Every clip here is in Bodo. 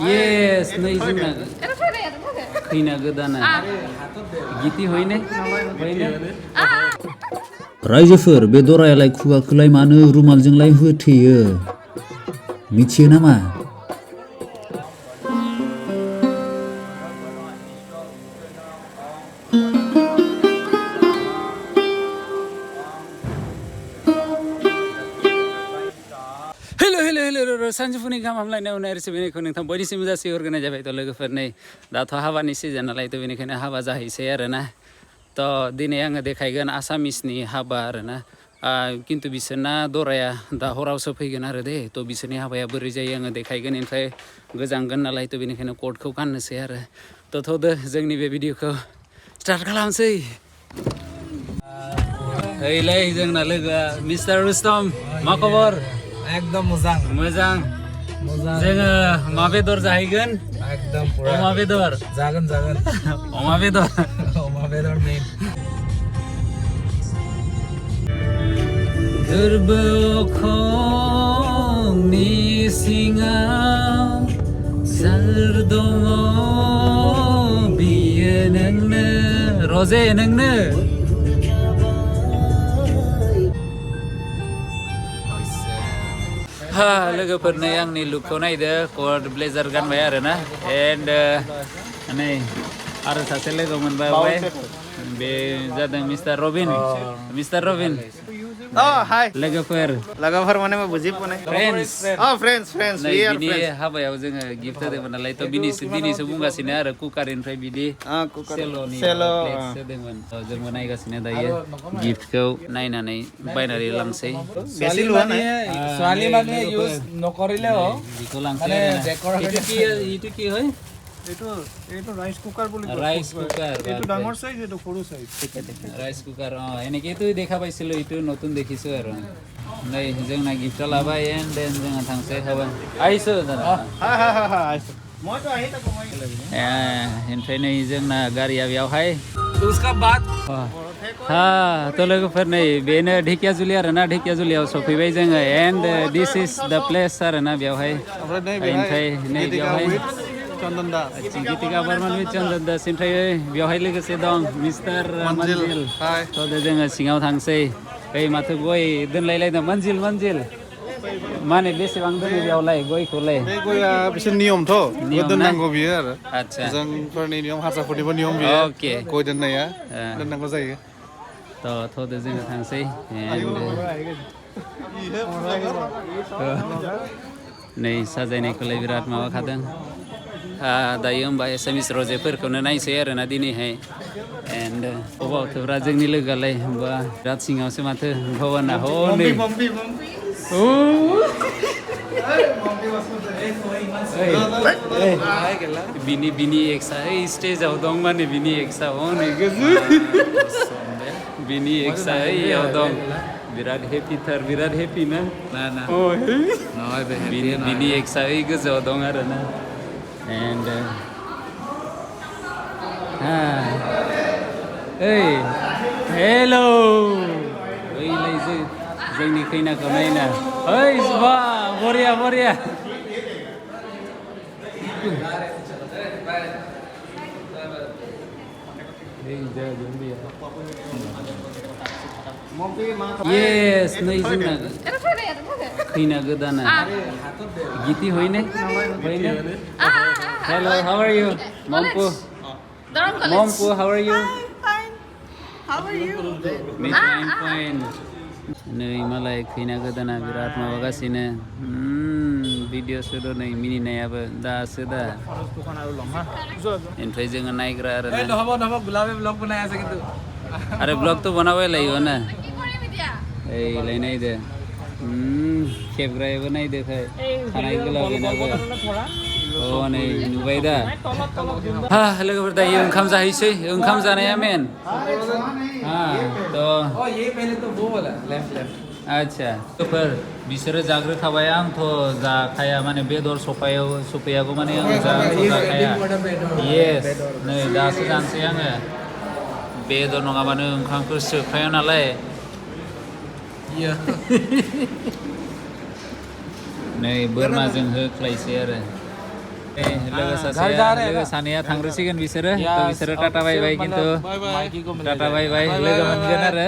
Yes, नै जोंना खैना गोदाना गिति होइने रायजोफोर बे दरायालाय खुगाखौलाय मानो रुमालजोंलाय होथेयो मिथियो नामा? हेलो सानजौफुनि गाहाम हामलायनाय उनाय बेनिखौ नोंथां बयनिसिमबो जासिहरग्रोनाय जाबाय थ' लोगोफोर नै दाथ' हाबानि सिजन नालाय थ' बेनिखायनो हाबा जाहैसै आरोना थ' दिनै आङो देखायगोन आसामिसनि हाबा आरोना खिन्थु बिसोरना दराया दा हरावसो फैगोन आरो दे थ' बिसोरनि हाबाया बोरै जायो आङो देखायगोन ओमफ्राय गोजांगोन नालाय थ' बेनिखायनो कटखौ गाननोसै आरो थ' थ'दो जोंनि बे भिडिअखौ स्टार्ट खालामसै ओइलाय जोंना लोगोआ मिस्टार रुस्तम मा खबर? एकदम मोजां मोजां जोङो मा बेदर जाहैगोन एकदम पुरा अमा बेदर जागोन अमा बेदर अमा बेदर मेन गोरबो अखंनि सिङाव सोर दङ बियो नोंनो रजे नोंनो लोगोफोर नै आंनि लुकखौ नायदो कट ब्लेजार गानबाय आरोना एन्ड नै आरो सासे लोगो मोनबाय बे जादों मिस्टार रबिन हाय लोगोफोर माने मा बुजि पने फ्रेन्ड्स फ्रेन्ड्स नै बिनि हाबायाव जोङो गिफ्ट होदोंमोन नालाय थ' बिनिसो बुंगासिनो आरो कुकारनिफ्राय बिदि सेल'नि प्लेट्स होदोंमोन जोंबो नायगासिनो दायो गिफ्टखौ नायनानै बायनानै लांसै ছোৱালী মানুহে ইউজ নকৰিলেও बेखौ लांसै এইটো কি হয় এইটো ৰাইচ কুকাৰ বুলি কয় ৰাইচ কুকাৰ এইটো ডাঙৰ সাইজ এইটো সৰু সাইজ ৰাইচ কুকাৰ এনেকেইতো দেখা পাইছিলোঁ এইটো নতুন দেখিছোঁ আৰু नै जोंना गिफ्टआ लाबाय एन्ड देन जोंहा थांसै हाबा আহিছোঁ दादा মইতো আহি থাকো মই ओमफ्राय नै जोंना गारिया बेयावहाय उसका बाद थ' लोगोफोर नै बेनो ढेकियाजुलि आरोना ढेकियाजुलियाव सफैबाय जोङो एन्ड दिस इज द प्लेस आरोना बेयावहाय ओमफ्राय नै बेयावहाय चन्दनदा गीतिका बर्मन चन्दन दास ओमफ्राय बेवहाय लोगोसे दं मिस्टार मन्जिल थ' जोङो सिङाव थांसै ओइ माथो गय दोनलायलायदों मन्जिल माने बेसेबां दोनो बेयावलाय गयखौलाय बे गया बिसोर नियमथ' दोननांगौ बियो आरो आदसा जोंफोरनि नियम हारसाफोरनिबो नियम बियो अके गय दोननाया दोननांगौ जायो थ'दो जोङो थांसै नै साजायनायखौलाय बिराद माबाखादों दायो होमबा एसामिस रजेफोरखौनो नायसै आरोना दिनैहाय एन्ड अबावथ'फ्रा जोंनि लोगोआलाय होमबा बिराद सिङावसो माथो भबाना हनै बिनि एक्सा स्टेजाव दं माने बिनि एक्सा हनै गोजौ बिनि एक्सा याव दं बिराद हेपि ना बिनि एक्सा गोजौआव दं आरोना एन्ड हेलौ ओइलाय जोंनि खैनाखौ नायना ओइ बा बरिया Yes, नै जोंना खैना गोदाना गिति होइने Hello, how are you? Mompu, how are you? Fine. How are you? I'm fine. नै मालाय खैना गोदाना बिराद माबागासिनो भिडिअ सुदो नै मिनिनायाबो दासो दा ओमफ्राय जोङो नायग्रा आरो गुलाबी ब्लग बनाय আছে কিন্তু আরে ব্লগ তো বানাবাই লাগিব না এইলাই नायदो खेबग्रायाबो नायदो खानाय गोलाव बेनाबो नै नुबाय दा लोगोफोर दायो ओंखाम जाहैसै ओंखाम जानाया मेन आच्छा लोगोफोर बिसोरो जाग्रोखाबाय आंथ' जाखाया माने बेदर सफैयागौ माने आं जाखाया येस नै दासो जानोसै आङो बेदर नङाबानो ओंखामखौ सोखाया नालाय नै बोरमाजों होख्लायसै आरो लोगो सानैया थांग्रोसिगोन बिसोरो थ' बिसोरो टाटा बाय बाय खिन्थु टाटा बाय बाय लोगो मोनगोन आरो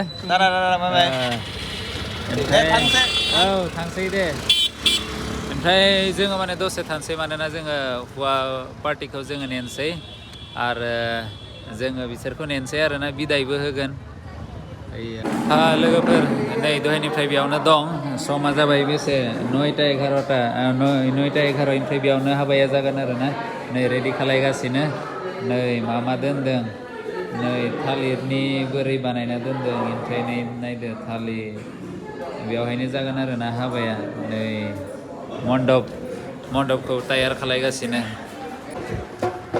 औ थांसै दे ओमफ्राय जोङो माने दसे थानोसै मानोना जोङो हौवा पार्टिखौ जोङो नेनोसै आरो जोङो बिसोरखौ नेनोसै आरोना बिदायबो होगोन लोगोफोर नै दहायनिफ्राय बेयावनो दं समा जाबाय बेसे 9टा 11टा 9टा 11निफ्राय बेयावनो हाबाया जागोन आरोना नै रेडि खालायगासिनो नै मा दोनदों नै थालिरनि बोरै बानायना दोनदों ओमफ्राय नै नायदो थालिर बेवहायनो जागोन आरोना हाबाया नै मण्डपखौ तयार खालायगासिनो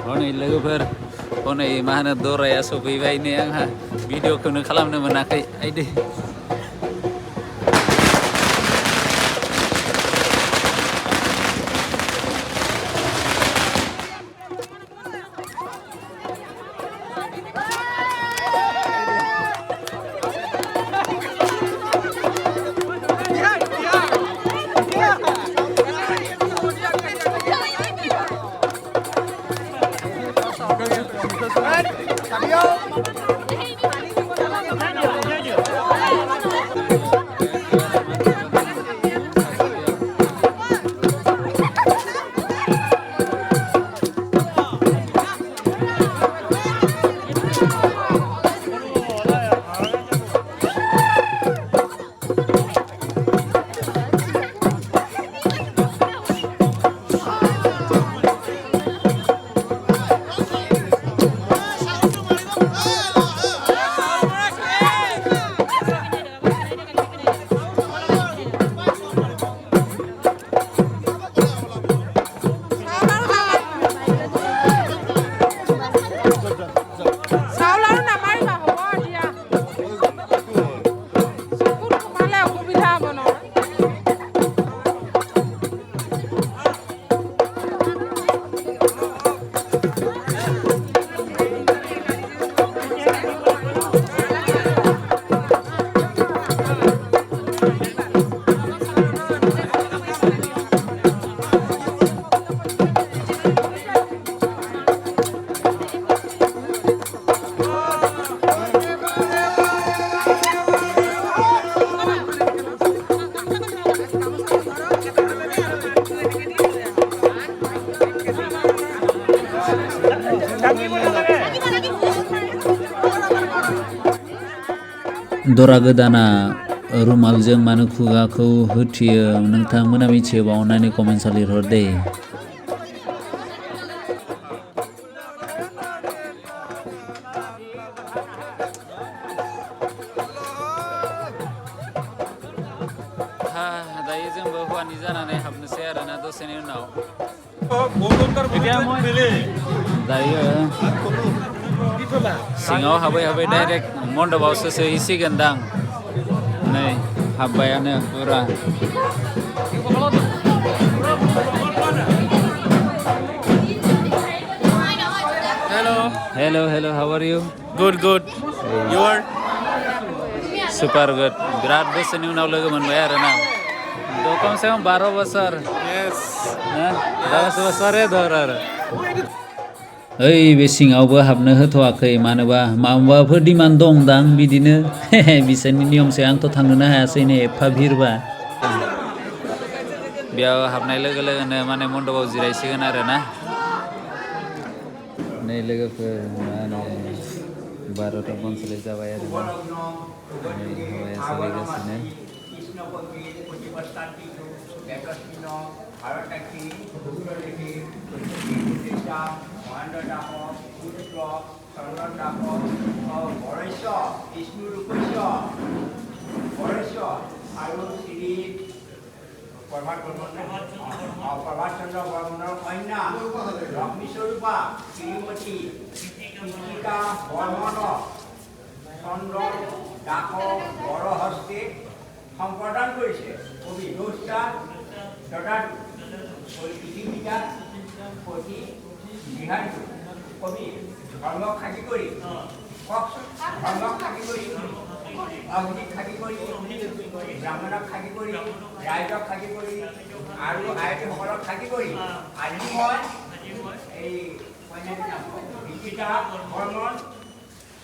हनै लोगोफोर हनै मा होनो दराया सफैबाय नै आंहा भिडिअखौनो खालामनो मोनाखै आइदे दरा गोदाना रुमालजों मानो खुगाखौ होथियो नोंथांमोना मिथियोबा अननानै कमेन्टआव लिरहर दे दायो जोंबो हौवानि जानानै हाबनोसै आरोना दसेनि उनाव दायो सिङाव हाबै हाबै डाइरेक्ट मण्डपावसो सोहैसिगोनदां नै हाब्बायानो पुरा hello how are you Good. You are? super good बिराद बोसोरनि उनाव लोगो मोनबाय आरोना कम से कम 12 बोसोर Yes. 10 बोसोर धर आरो ओइ बे सिङावबो हाबनो होथ'वाखै मानोबा माबाफोर डिमान्ड दं दां बिदिनो बिसोरनि नियमसो आंथ' थांनोनो हायासै नै एफा भिरबा बेयाव हाबनाय लोगो लोगोनो माने मण्डपाव जिरायसिगोन आरोना नै लोगोफोर मा होनो 12टा 45 जाबाय आरोना नै हाबाया सोलिगासिनो प्रभातचंद्र बर्मনৰ কন্যা লক্ষ্মীস্বৰূপা শ্ৰীমতী কৃতিকা বৰ্মন চন্দ্ৰ দাস বৰহস্তে সম্প্ৰদান কৰিছে কবি দোষা তথা পৃথিৱীটা প্ৰতি বিহাৰী কবি ধৰ্মক সাক্ষী কৰি কওকচোন ধৰ্মক সাক্ষী কৰি অগ্নিক সাক্ষী কৰি ব্ৰাহ্মণক সাক্ষী কৰি ৰাইজক সাক্ষী কৰি আৰু আয়তীসকলক সাক্ষী কৰি আজি মই এই কন্যাটির নাম রিকিতা বর্মন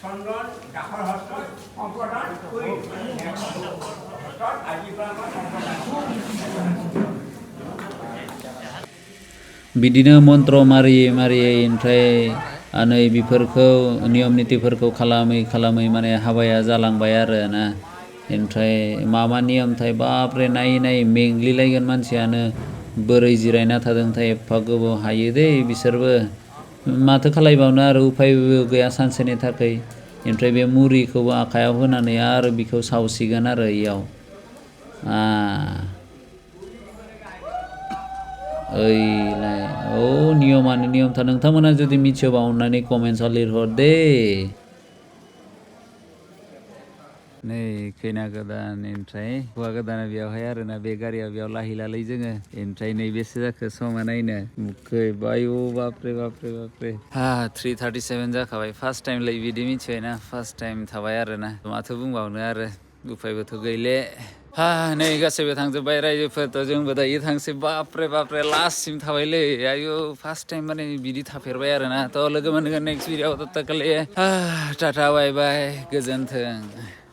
চন্দন দাসৰ হস্তত সম্প্ৰদান কৰি আজিৰ পৰা মই সম্প্ৰদান बिदिनो मन्त्र मारियै मारियै ओमफ्राय नै बेफोरखौ नियम नितिफोरखौ खालामै खालामै माने हाबाया जालांबाय आरो ना ओमफ्राय मा नियमथाय बाब्रे नायै नायै मेंग्लिलायगोन मानसियानो बोरै जिरायना थादोंथाय एफा गोबाव हायो दे बिसोरबो माथो खालायबावनो आरो उफायबो गैया सानसेनि थाखाय ओमफ्राय बे मुरिखौबो आखायाव होनानै आरो बिखौ सावसिगोन आरो इयाव ओइलाय नियमानो नियमथार नोंथांमोना जुदि मिथियोबा अननानै कमेन्टआव लिरहर दे नै खैना गोदान ओमफ्राय हौवा गोदाना बेयावहाय आरोना बे गारियाव बेयाव लाहैलालै जोङो ओमफ्राय नैबेसे जाखो समा नायनो मुखै बायु बापरे बापरे बापरे 3:37 जाखाबाय फार्स्ट टाइमलाय बिदि मिथिबायना फार्स्ट टाइम थाबाय आरोना माथो बुंबावनो आरो उफायबोथ' गैले नै गासैबो थांजोब्बाय रायजोफोरथ' जोंबो दायो थांसै बापरे बापरे लास्टसिम थाबायलै आयु फार्स्ट टाइम माने बिदि थाफेरबाय आरोना थ' लोगो मोनगोन नेक्स्ट भिडिअ'आव तत्काले टाटा बाय बाय गोजोन्थों